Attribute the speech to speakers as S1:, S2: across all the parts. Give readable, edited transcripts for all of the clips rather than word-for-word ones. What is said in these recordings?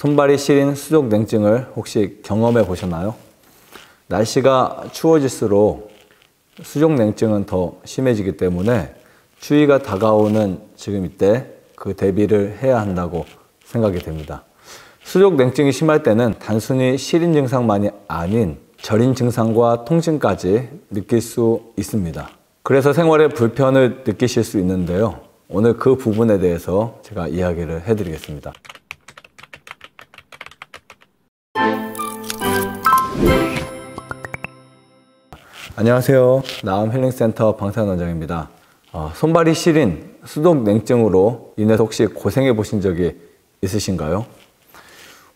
S1: 손발이 시린 수족 냉증을 혹시 경험해 보셨나요? 날씨가 추워질수록 수족 냉증은 더 심해지기 때문에 추위가 다가오는 지금 이때 그 대비를 해야 한다고 생각이 됩니다. 수족 냉증이 심할 때는 단순히 시린 증상만이 아닌 저린 증상과 통증까지 느낄 수 있습니다. 그래서 생활에 불편을 느끼실 수 있는데요. 오늘 그 부분에 대해서 제가 이야기를 해드리겠습니다. 안녕하세요. 나음 힐링센터 방탄원장입니다. 손발이 시린 수족 냉증으로 인해서 혹시 고생해 보신 적이 있으신가요?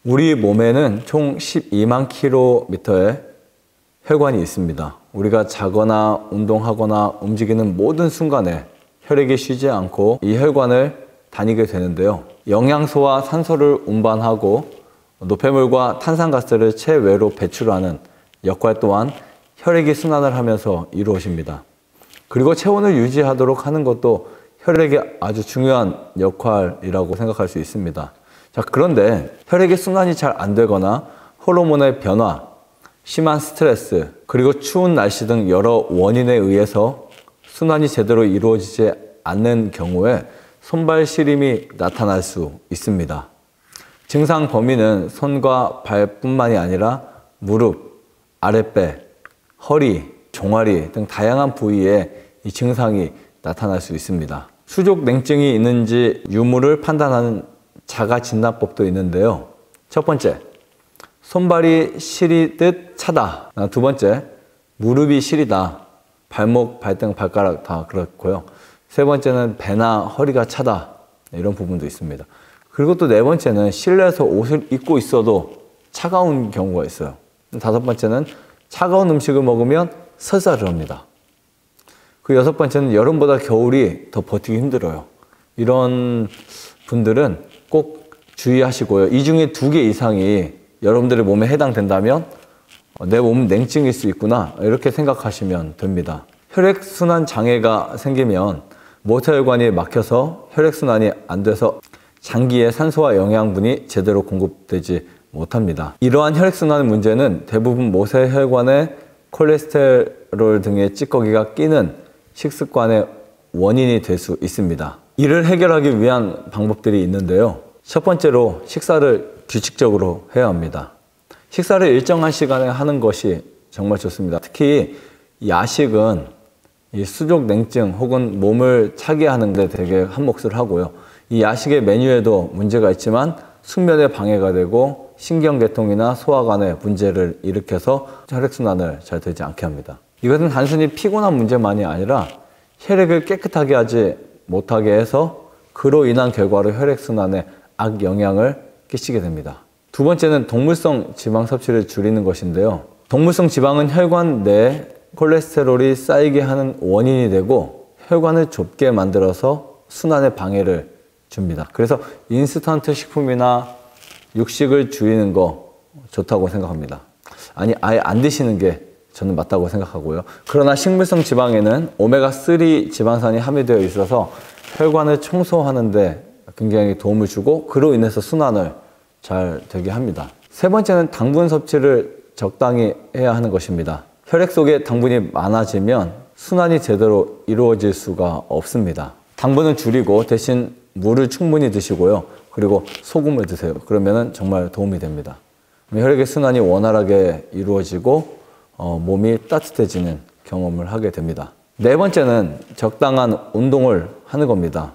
S1: 우리 몸에는 총 12만 킬로미터의 혈관이 있습니다. 우리가 자거나 운동하거나 움직이는 모든 순간에 혈액이 쉬지 않고 이 혈관을 다니게 되는데요. 영양소와 산소를 운반하고 노폐물과 탄산가스를 체외로 배출하는 역할 또한 혈액이 순환을 하면서 이루어집니다. 그리고 체온을 유지하도록 하는 것도 혈액의 아주 중요한 역할이라고 생각할 수 있습니다. 자, 그런데 혈액의 순환이 잘 안 되거나 호르몬의 변화, 심한 스트레스, 그리고 추운 날씨 등 여러 원인에 의해서 순환이 제대로 이루어지지 않는 경우에 손발 시림이 나타날 수 있습니다. 증상 범위는 손과 발뿐만이 아니라 무릎, 아랫배, 허리, 종아리 등 다양한 부위에 이 증상이 나타날 수 있습니다. 수족 냉증이 있는지 유무를 판단하는 자가진단법도 있는데요. 첫 번째, 손발이 시리듯 차다. 두 번째, 무릎이 시리다. 발목, 발등, 발가락 다 그렇고요. 세 번째는 배나 허리가 차다. 이런 부분도 있습니다. 그리고 또 네 번째는 실내에서 옷을 입고 있어도 차가운 경우가 있어요. 다섯 번째는 차가운 음식을 먹으면 설사를 합니다. 그 여섯 번째는 여름보다 겨울이 더 버티기 힘들어요. 이런 분들은 꼭 주의하시고요. 이 중에 2개 이상이 여러분들의 몸에 해당된다면 내 몸은 냉증일 수 있구나 이렇게 생각하시면 됩니다. 혈액순환 장애가 생기면 모세혈관이 막혀서 혈액순환이 안 돼서 장기에 산소와 영양분이 제대로 공급되지 못합니다. 이러한 혈액순환 문제는 대부분 모세혈관에 콜레스테롤 등의 찌꺼기가 끼는 식습관의 원인이 될 수 있습니다. 이를 해결하기 위한 방법들이 있는데요. 첫 번째로 식사를 규칙적으로 해야 합니다. 식사를 일정한 시간에 하는 것이 정말 좋습니다. 특히 야식은 이 수족 냉증 혹은 몸을 차게 하는 데 되게 한몫을 하고요. 이 야식의 메뉴에도 문제가 있지만 숙면에 방해가 되고 신경계통이나 소화관에 문제를 일으켜서 혈액순환을 잘 되지 않게 합니다. 이것은 단순히 피곤한 문제만이 아니라 혈액을 깨끗하게 하지 못하게 해서 그로 인한 결과로 혈액순환에 악영향을 끼치게 됩니다. 두 번째는 동물성 지방 섭취를 줄이는 것인데요. 동물성 지방은 혈관 내에 콜레스테롤이 쌓이게 하는 원인이 되고 혈관을 좁게 만들어서 순환에 방해를 줍니다. 그래서 인스턴트 식품이나 육식을 줄이는 거 좋다고 생각합니다. 아니, 아예 안 드시는 게 저는 맞다고 생각하고요. 그러나 식물성 지방에는 오메가3 지방산이 함유되어 있어서 혈관을 청소하는 데 굉장히 도움을 주고 그로 인해서 순환을 잘 되게 합니다. 세 번째는 당분 섭취를 적당히 해야 하는 것입니다. 혈액 속에 당분이 많아지면 순환이 제대로 이루어질 수가 없습니다. 당분은 줄이고 대신 물을 충분히 드시고요. 그리고 소금을 드세요. 그러면 정말 도움이 됩니다. 혈액의 순환이 원활하게 이루어지고 몸이 따뜻해지는 경험을 하게 됩니다. 네 번째는 적당한 운동을 하는 겁니다.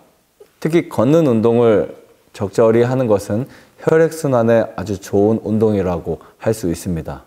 S1: 특히 걷는 운동을 적절히 하는 것은 혈액순환에 아주 좋은 운동이라고 할 수 있습니다.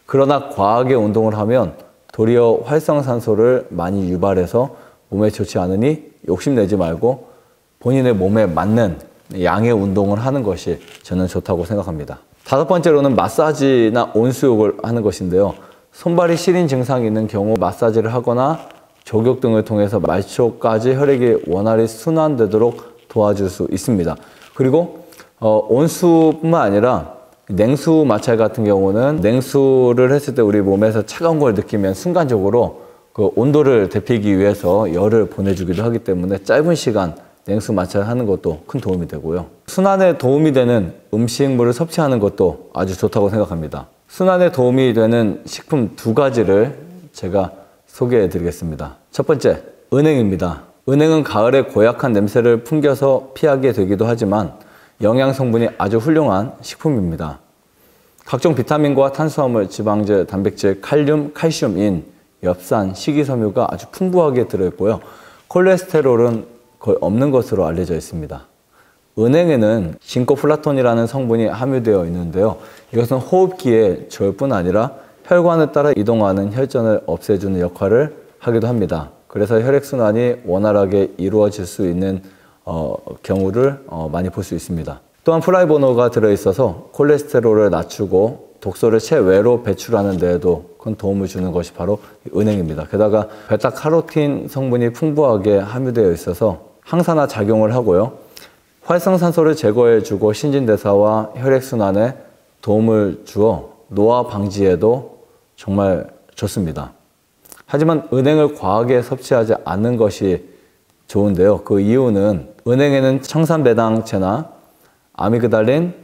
S1: 그러나 과하게 운동을 하면 도리어 활성산소를 많이 유발해서 몸에 좋지 않으니 욕심내지 말고 본인의 몸에 맞는 양의 운동을 하는 것이 저는 좋다고 생각합니다. 다섯 번째로는 마사지나 온수욕을 하는 것인데요. 손발이 시린 증상이 있는 경우 마사지를 하거나 족욕 등을 통해서 말초까지 혈액이 원활히 순환되도록 도와줄 수 있습니다. 그리고 온수뿐만 아니라 냉수 마찰 같은 경우는 냉수를 했을 때 우리 몸에서 차가운 걸 느끼면 순간적으로 그 온도를 데피기 위해서 열을 보내주기도 하기 때문에 짧은 시간 냉수 마찰하는 것도 큰 도움이 되고요. 순환에 도움이 되는 음식물을 섭취하는 것도 아주 좋다고 생각합니다. 순환에 도움이 되는 식품 2가지를 제가 소개해 드리겠습니다. 첫 번째, 은행입니다. 은행은 가을에 고약한 냄새를 풍겨서 피하게 되기도 하지만 영양 성분이 아주 훌륭한 식품입니다. 각종 비타민과 탄수화물, 지방질, 단백질, 칼륨, 칼슘, 인, 엽산, 식이섬유가 아주 풍부하게 들어있고요. 콜레스테롤은 거의 없는 것으로 알려져 있습니다. 은행에는 진코플라톤이라는 성분이 함유되어 있는데요. 이것은 호흡기에 좋을 뿐 아니라 혈관을 따라 이동하는 혈전을 없애주는 역할을 하기도 합니다. 그래서 혈액순환이 원활하게 이루어질 수 있는 경우를 많이 볼 수 있습니다. 또한 플라보노가 들어있어서 콜레스테롤을 낮추고 독소를 체외로 배출하는 데에도 큰 도움을 주는 것이 바로 은행입니다. 게다가 베타카로틴 성분이 풍부하게 함유되어 있어서 항산화 작용을 하고요. 활성산소를 제거해주고 신진대사와 혈액순환에 도움을 주어 노화 방지에도 정말 좋습니다. 하지만 은행을 과하게 섭취하지 않는 것이 좋은데요. 그 이유는 은행에는 청산배당체나 아미그달린,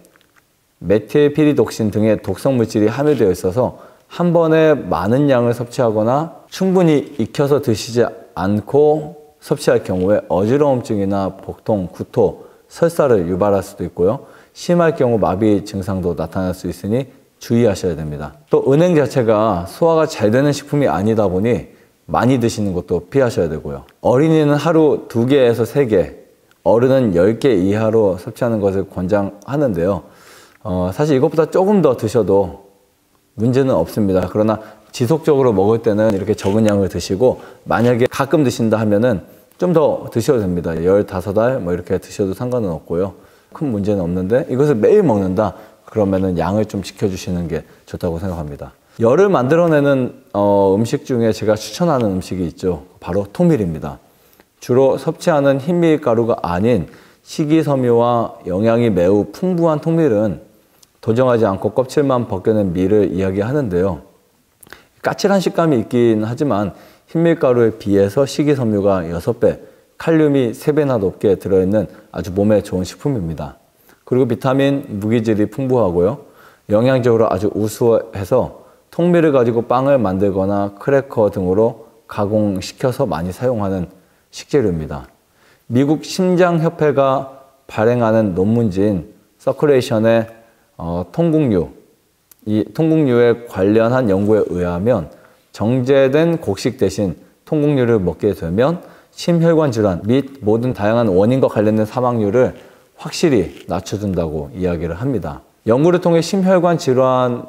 S1: 메틸피리독신 등의 독성 물질이 함유되어 있어서 한 번에 많은 양을 섭취하거나 충분히 익혀서 드시지 않고 섭취할 경우에 어지러움증이나 복통, 구토, 설사를 유발할 수도 있고요. 심할 경우 마비 증상도 나타날 수 있으니 주의하셔야 됩니다. 또 은행 자체가 소화가 잘 되는 식품이 아니다 보니 많이 드시는 것도 피하셔야 되고요. 어린이는 하루 2개에서 3개, 어른은 10개 이하로 섭취하는 것을 권장하는데요. 사실 이것보다 조금 더 드셔도 문제는 없습니다. 그러나 지속적으로 먹을 때는 이렇게 적은 양을 드시고 만약에 가끔 드신다 하면은 좀 더 드셔도 됩니다. 15알 뭐 이렇게 드셔도 상관은 없고요. 큰 문제는 없는데 이것을 매일 먹는다 그러면은 양을 좀 지켜주시는 게 좋다고 생각합니다. 열을 만들어내는 음식 중에 제가 추천하는 음식이 있죠. 바로 통밀입니다. 주로 섭취하는 흰밀가루가 아닌 식이섬유와 영양이 매우 풍부한 통밀은 도정하지 않고 껍질만 벗겨낸 밀을 이야기하는데요. 까칠한 식감이 있긴 하지만 흰밀가루에 비해서 식이섬유가 6배, 칼륨이 3배나 높게 들어있는 아주 몸에 좋은 식품입니다. 그리고 비타민, 무기질이 풍부하고요. 영양적으로 아주 우수해서 통밀을 가지고 빵을 만들거나 크래커 등으로 가공시켜서 많이 사용하는 식재료입니다. 미국 심장협회가 발행하는 논문지인 서큘레이션의 통곡류, 이 통곡류에 관련한 연구에 의하면 정제된 곡식 대신 통곡류를 먹게 되면 심혈관 질환 및 모든 다양한 원인과 관련된 사망률을 확실히 낮춰준다고 이야기를 합니다. 연구를 통해 심혈관 질환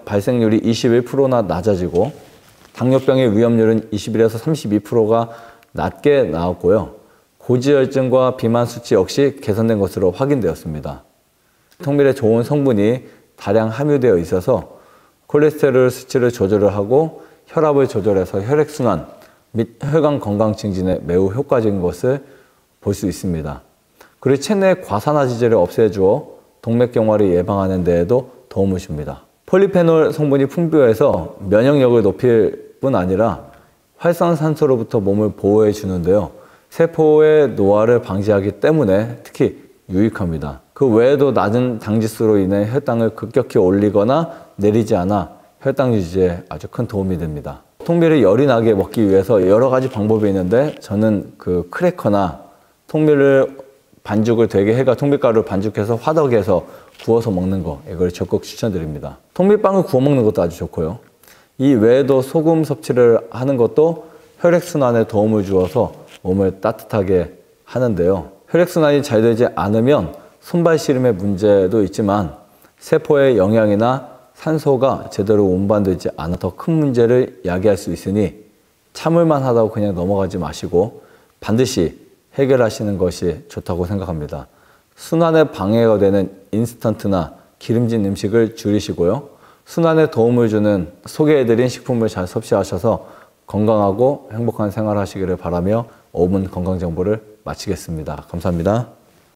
S1: 발생률이 21%나 낮아지고 당뇨병의 위험률은 21에서 32%가 낮게 나왔고요. 고지혈증과 비만 수치 역시 개선된 것으로 확인되었습니다. 통밀에 좋은 성분이 다량 함유되어 있어서 콜레스테롤 수치를 조절을 하고 혈압을 조절해서 혈액순환 및 혈관 건강 증진에 매우 효과적인 것을 볼 수 있습니다. 그리고 체내 과산화지제를 없애주어 동맥경화를 예방하는 데에도 도움을 줍니다. 폴리페놀 성분이 풍부해서 면역력을 높일 뿐 아니라 활성산소로부터 몸을 보호해 주는데요. 세포의 노화를 방지하기 때문에 특히 유익합니다. 그 외에도 낮은 당지수로 인해 혈당을 급격히 올리거나 내리지 않아 혈당 유지에 아주 큰 도움이 됩니다. 통밀을 열이 나게 먹기 위해서 여러 가지 방법이 있는데 저는 그 크래커나 통밀을 반죽을 되게 해가 통밀가루를 반죽해서 화덕에서 구워서 먹는 거 이걸 적극 추천드립니다. 통밀빵을 구워 먹는 것도 아주 좋고요. 이 외에도 소금 섭취를 하는 것도 혈액순환에 도움을 주어서 몸을 따뜻하게 하는데요. 혈액순환이 잘 되지 않으면 손발 시름의 문제도 있지만 세포의 영양이나 산소가 제대로 운반되지 않아 더 큰 문제를 야기할 수 있으니 참을만 하다고 그냥 넘어가지 마시고 반드시 해결하시는 것이 좋다고 생각합니다. 순환에 방해가 되는 인스턴트나 기름진 음식을 줄이시고요. 순환에 도움을 주는 소개해드린 식품을 잘 섭취하셔서 건강하고 행복한 생활 하시기를 바라며 5분 건강정보를 마치겠습니다. 감사합니다.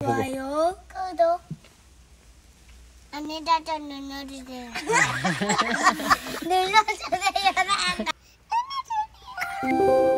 S2: 좋아요, 구독, 안내자전 눌러주세요. 눌러주세요. 눌러주세요.